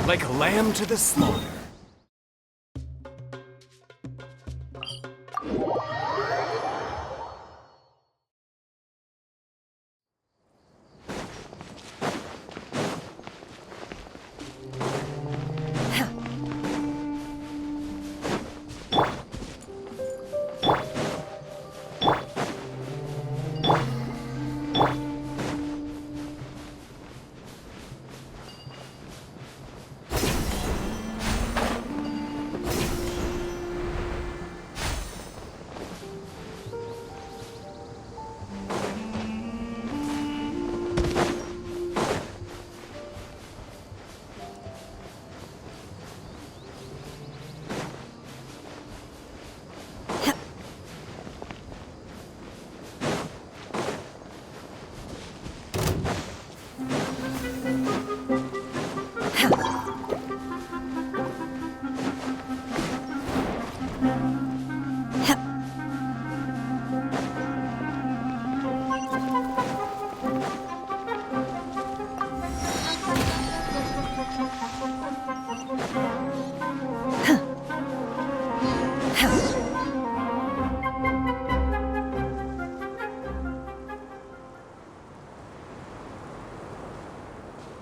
like a lamb to the slaughter.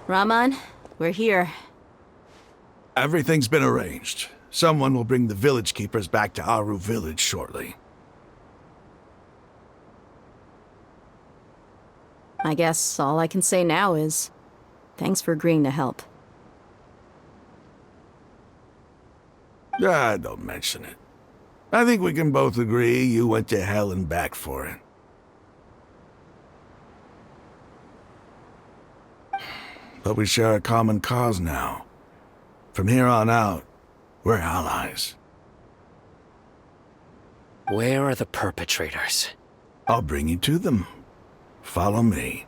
Rahman, we're here. Everything's been arranged. Someone will bring the village keepers back to Aru village shortly. I guess all I can say now is, thanks for agreeing to help. Don't mention it. I think we can both agree you went to hell and back for it. But we share a common cause now. From here on out, we're allies. Where are the perpetrators? I'll bring you to them. Follow me.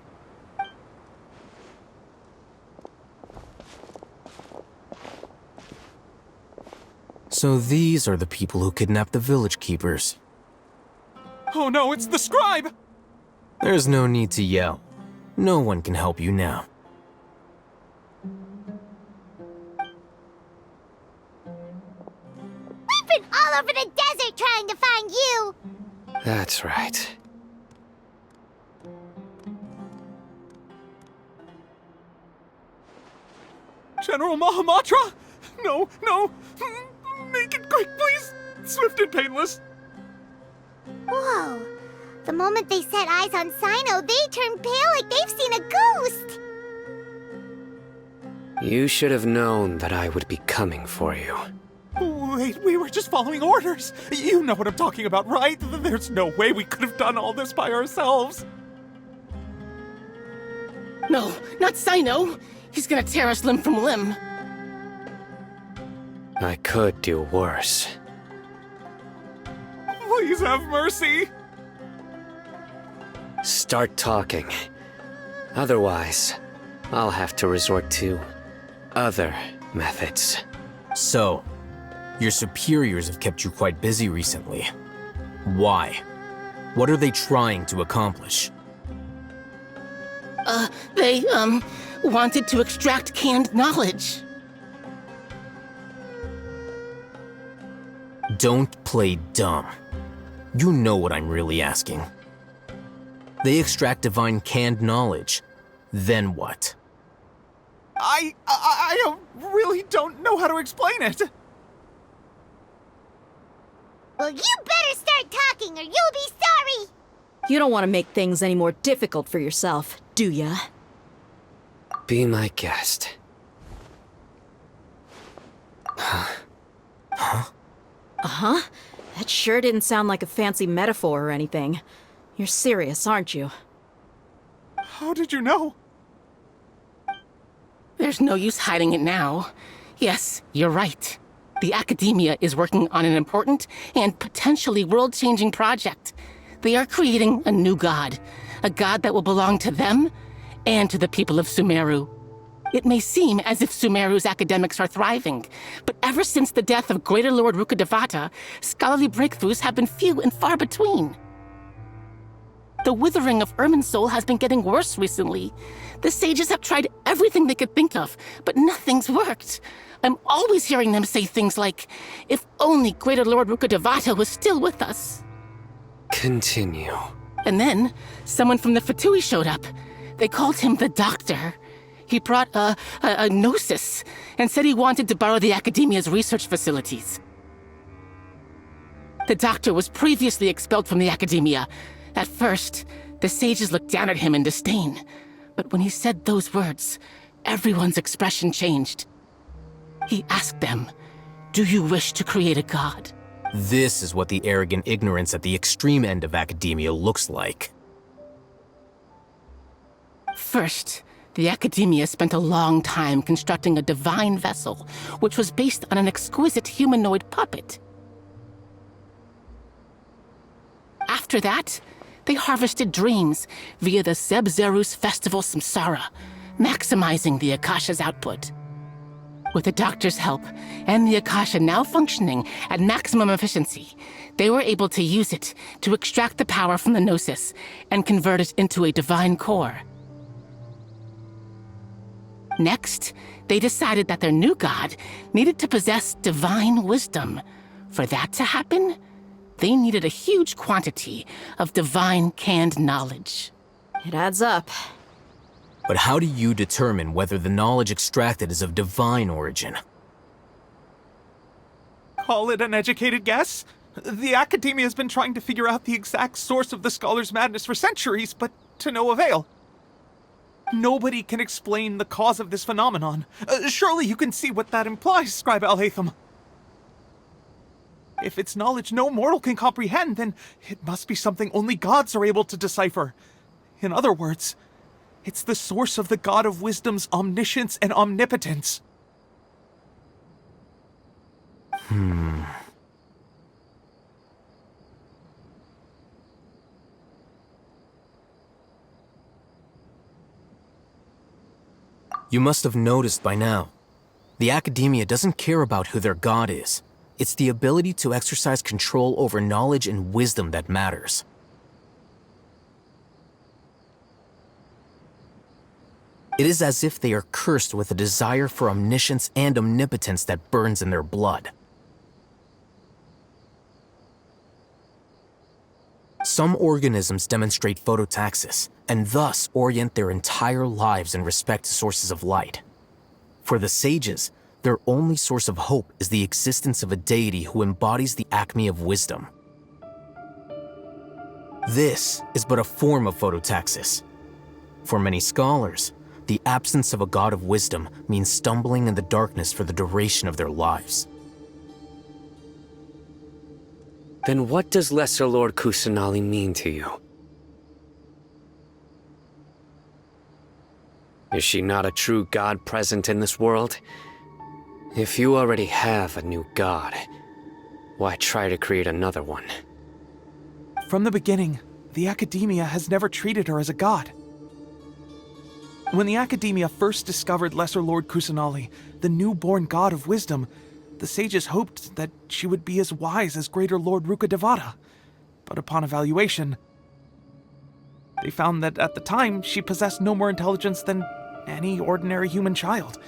So these are the people who kidnapped the village keepers. Oh no, it's the scribe! There's no need to yell. No one can help you now. We've been all over the desert trying to find you! That's right. General Mahamatra? No, no! Make it quick, please! Swift and painless! Whoa. The moment they set eyes on Sino, they turn pale like they've seen a ghost! You should have known that I would be coming for you. Wait, we were just following orders. You know what I'm talking about, right? There's no way we could have done all this by ourselves. No, not Sino. He's gonna tear us limb from limb. I could do worse. Please have mercy. Start talking. Otherwise, I'll have to resort to other methods. So, your superiors have kept you quite busy recently. Why? What are they trying to accomplish? They, wanted to extract canned knowledge. Don't play dumb. You know what I'm really asking. They extract divine canned knowledge. Then what? I really don't know how to explain it. Well, you better start talking or you'll be sorry! You don't want to make things any more difficult for yourself, do ya? Be my guest. Uh-huh. That sure didn't sound like a fancy metaphor or anything. You're serious, aren't you? How did you know? There's no use hiding it now. Yes, you're right. The Academia is working on an important and potentially world-changing project. They are creating a new god. A god that will belong to them and to the people of Sumeru. It may seem as if Sumeru's academics are thriving, but ever since the death of Greater Lord Rukkhadevata, scholarly breakthroughs have been few and far between. The withering of Irminsul has been getting worse recently. The sages have tried everything they could think of, but nothing's worked. I'm always hearing them say things like, if only Greater Lord Rukkhadevata was still with us. Continue. And then, someone from the Fatui showed up. They called him the Doctor. He brought a gnosis and said he wanted to borrow the Academia's research facilities. The Doctor was previously expelled from the Academia. At first, the sages looked down at him in disdain. But when he said those words, everyone's expression changed. He asked them, "Do you wish to create a god?" This is what the arrogant ignorance at the extreme end of academia looks like. First, the Academia spent a long time constructing a divine vessel, which was based on an exquisite humanoid puppet. After that, they harvested dreams via the Zeb-Zerus Festival Samsara, maximizing the Akasha's output. With the Doctor's help, and the Akasha now functioning at maximum efficiency, they were able to use it to extract the power from the Gnosis and convert it into a divine core. Next, they decided that their new god needed to possess divine wisdom. For that to happen, they needed a huge quantity of divine canned knowledge. It adds up. But how do you determine whether the knowledge extracted is of divine origin? Call it an educated guess? The Academia has been trying to figure out the exact source of the scholar's madness for centuries, but to no avail. Nobody can explain the cause of this phenomenon. Surely you can see what that implies, Scribe Al-Haytham. If it's knowledge no mortal can comprehend, then it must be something only gods are able to decipher. In other words, it's the source of the God of Wisdom's omniscience and omnipotence. You must have noticed by now. The Academia doesn't care about who their god is. It's the ability to exercise control over knowledge and wisdom that matters. It is as if they are cursed with a desire for omniscience and omnipotence that burns in their blood. Some organisms demonstrate phototaxis, and thus orient their entire lives in respect to sources of light. For the sages, their only source of hope is the existence of a deity who embodies the acme of wisdom. This is but a form of phototaxis. For many scholars, the absence of a god of wisdom means stumbling in the darkness for the duration of their lives. Then what does Lesser Lord Kusanali mean to you? Is she not a true god present in this world? If you already have a new god, why try to create another one? From the beginning, the Academia has never treated her as a god. When the Academia first discovered Lesser Lord Kusanali, the newborn god of wisdom, the sages hoped that she would be as wise as Greater Lord Rukkhadevata. But upon evaluation, they found that at the time she possessed no more intelligence than any ordinary human child.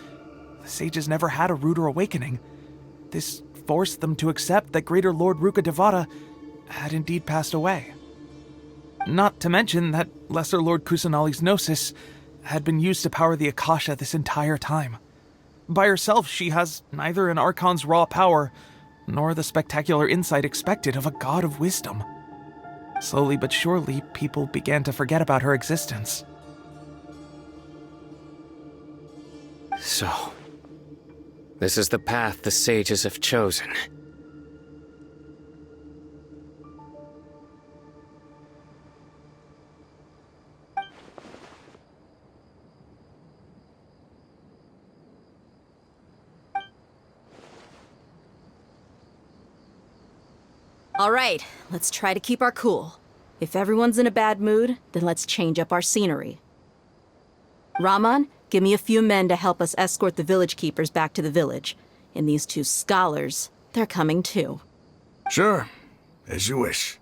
The sages never had a ruder awakening. This forced them to accept that Greater Lord Rukkhadevata had indeed passed away. Not to mention that Lesser Lord Kusanali's gnosis had been used to power the Akasha this entire time. By herself, she has neither an Archon's raw power, nor the spectacular insight expected of a god of wisdom. Slowly but surely, people began to forget about her existence. So, this is the path the sages have chosen. All right, let's try to keep our cool. If everyone's in a bad mood, then let's change up our scenery. Rahman, give me a few men to help us escort the village keepers back to the village. And these two scholars, they're coming too. Sure, as you wish.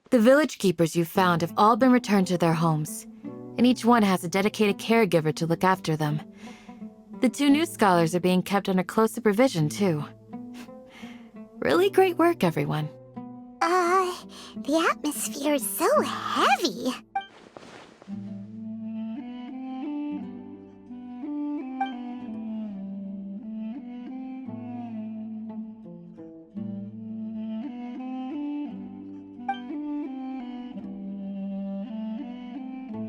The village keepers you've found have all been returned to their homes, and each one has a dedicated caregiver to look after them. The 2 new scholars are being kept under close supervision, too. Really great work, everyone. The atmosphere is so heavy.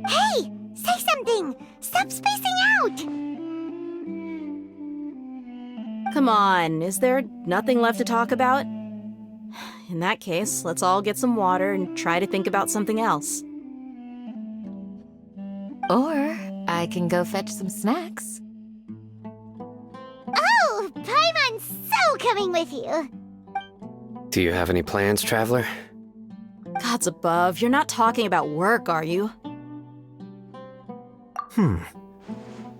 Hey! Say something! Stop spacing out! Come on, is there nothing left to talk about? In that case, let's all get some water and try to think about something else. Or I can go fetch some snacks. Oh, Paimon's so coming with you! Do you have any plans, traveler? Gods above, you're not talking about work, are you?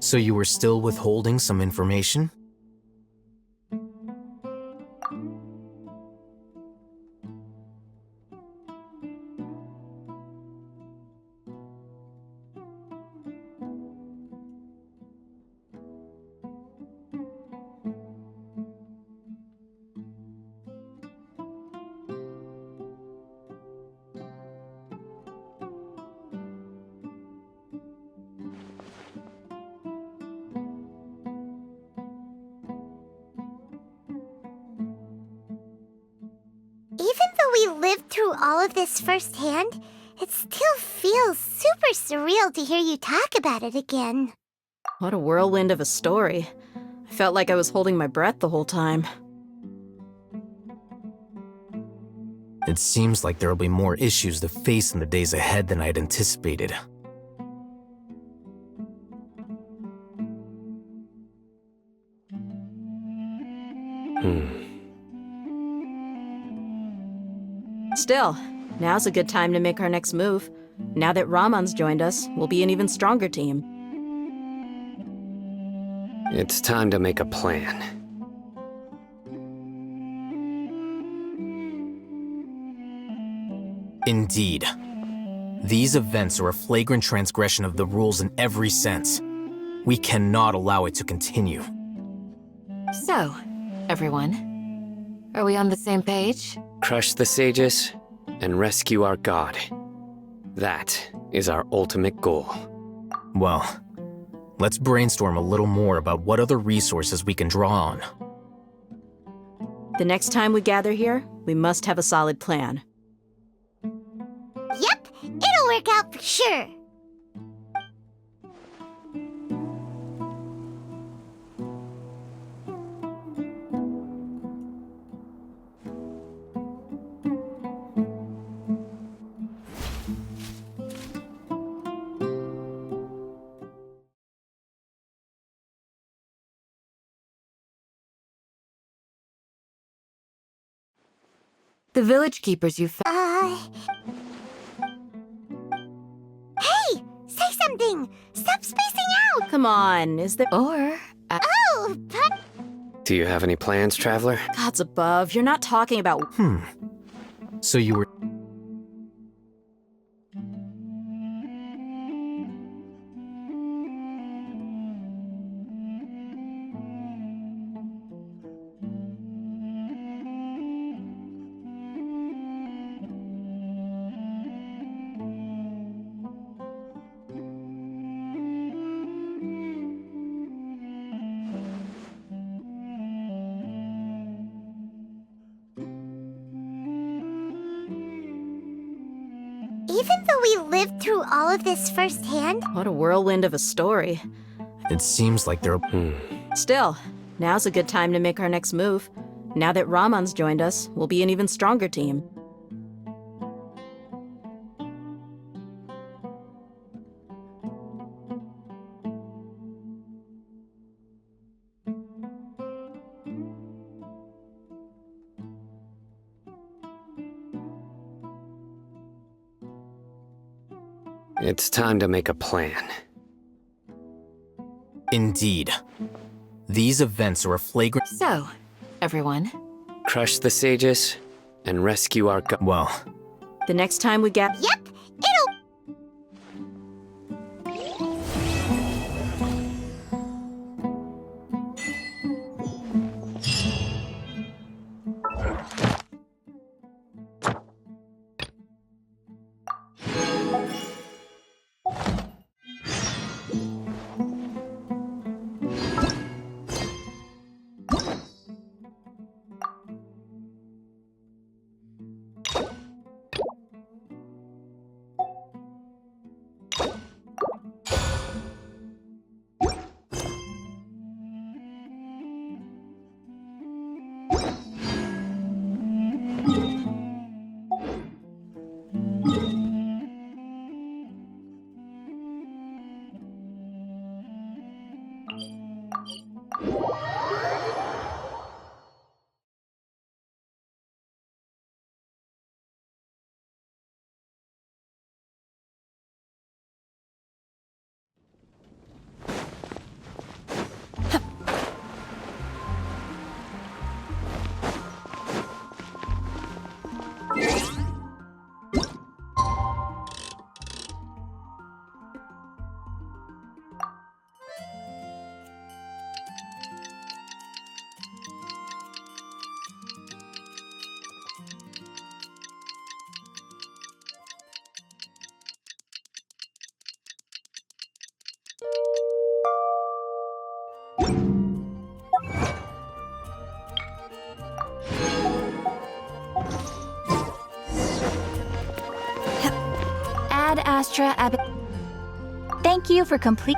So you were still withholding some information? Even though we lived through all of this firsthand, it still feels super surreal to hear you talk about it again. What a whirlwind of a story. I felt like I was holding my breath the whole time. It seems like there will be more issues to face in the days ahead than I had anticipated. Still, now's a good time to make our next move. Now that Rahman's joined us, we'll be an even stronger team. It's time to make a plan. Indeed. These events are a flagrant transgression of the rules in every sense. We cannot allow it to continue. So, everyone, are we on the same page? Crush the sages and rescue our god. That is our ultimate goal. Well, let's brainstorm a little more about what other resources we can draw on. The next time we gather here, we must have a solid plan. Yep, it'll work out for sure. The village keepers you found. Hey! Say something! Stop spacing out! Come on, is there... Oh, Do you have any plans, Traveler? Gods above, you're not talking about. So you were. Even though we lived through all of this firsthand, What a whirlwind of a story. It seems like there. Still, now's a good time to make our next move. Now that Rahman's joined us, we'll be an even stronger team. It's time to make a plan. Indeed. These events are a flagrant. So, everyone, Crush the sages and rescue our god. Well, The next time we get. yep, it'll. Ad Astra Ab. Thank you for complete.